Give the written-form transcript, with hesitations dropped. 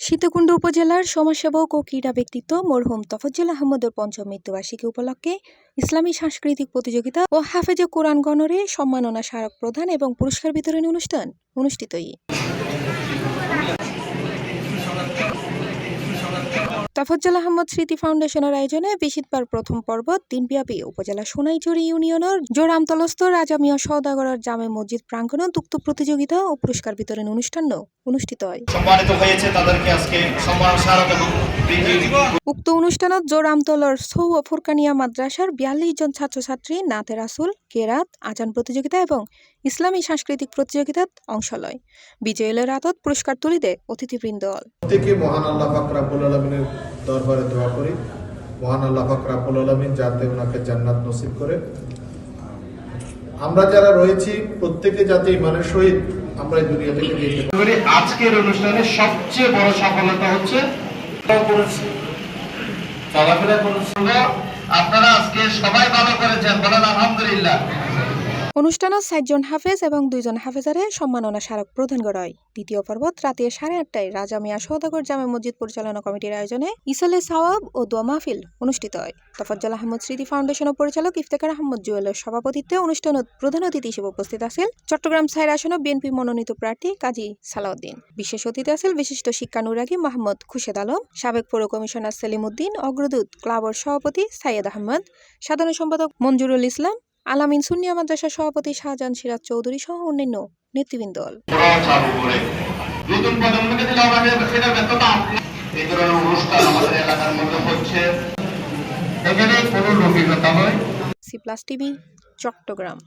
সীতাকুণ্ড উপজেলার সমাজসেবক ও ক্রীড়া ব্যক্তিত্ব মরহুম তফজ্জল আহমদের পঞ্চম মৃত্যুবার্ষিকী উপলক্ষে ইসলামী সাংস্কৃতিক প্রতিযোগিতা ও হাফেজে কোরআন গণরে সম্মাননা স্মারক প্রদান এবং পুরস্কার বিতরণী অনুষ্ঠান অনুষ্ঠিত। তফজ্জল আহমদ স্মৃতি ফাউন্ডেশনের আয়োজনে বিশিতবার প্রথম পর্ব দিনব্যাপী উপজেলা সোনাইজুড়ি ইউনিয়নের জোরামতলস্থ রাজা মিয়া সওদাগরের জামে মসজিদ প্রাঙ্গণে উক্ত প্রতিযোগিতা ও পুরস্কার বিতরণ অনুষ্ঠান অনুষ্ঠিত হয়। উক্ত অনুষ্ঠানত জোরামতলার সৌ ফুরকানিয়া মাদ্রাসার ৪২ জন ছাত্রছাত্রী নাতে রাসুল, কেরাত, আজান প্রতিযোগিতা এবং ইসলামী সাংস্কৃতিক প্রতিযোগিতাত অংশ লয়। বিজয়ীদের হাতত পুরস্কার তুলে দেয় অতিথিবৃন্দ। থেকে মহান আল্লাহ পাক রব্বুল আলামিনের দরবারে দোয়া করি, মহান আল্লাহ পাক রব্বুল আলামিন যাতে ওনাকে জান্নাত নসিব করে। আমরা যারা রয়েছি প্রত্যেকে যাতে ইমানের সহিত আমরা এই দুনিয়া থেকে যেতে পারি। আজকের অনুষ্ঠানে সবচেয়ে বড় সফলতা হচ্ছে চলাফেরা করেছিল। আপনারা আজকে সবাই ভালো করেছেন, বলেন আলহামদুলিল্লাহ। অনুষ্ঠানত ৬০ জন হাফেজ এবং ২ জন হাফেজারে সম্মাননা স্মারক প্রদান করা হয়। দ্বিতীয় পর্ব রাতে ৮:৩০টায় রাজা মিয়া সওদাগর জামে মসজিদ পরিচালনা কমিটির আয়োজনে ইসলে সাওয়াব ও দোয়া মাহফিল অনুষ্ঠিত হয়। তফজ্জল আহমদ স্মৃতি ফাউন্ডেশনের পরিচালক ইফতেখার আহমদ জুয়েলের সভাপতিত্বে অনুষ্ঠানত প্রধান অতিথি হিসেবে উপস্থিত আছেন চট্টগ্রাম ৬ আসনে বিএনপি মনোনীত প্রার্থী কাজী সালাউদ্দিন। বিশেষ অতিথি আছেন বিশিষ্ট শিক্ষানুরাগী মোহাম্মদ খুরশেদ আলম, সাবেক পৌর কমিশনার সেলিম উদ্দিন, অগ্রদূত ক্লাবের সভাপতি সাইয়েদ আহমদ, সাধারণ সম্পাদক মঞ্জুরুল ইসলাম, আলামিন সুন্নিয়া মাদ্রাসার সভাপতি শাহজাহান সিরাজ চৌধুরী সহ অন্যান্য নেতৃবৃন্দ। এখানে কোনো রোগী কথা হয়। সি+ টিভি, চট্টগ্রাম।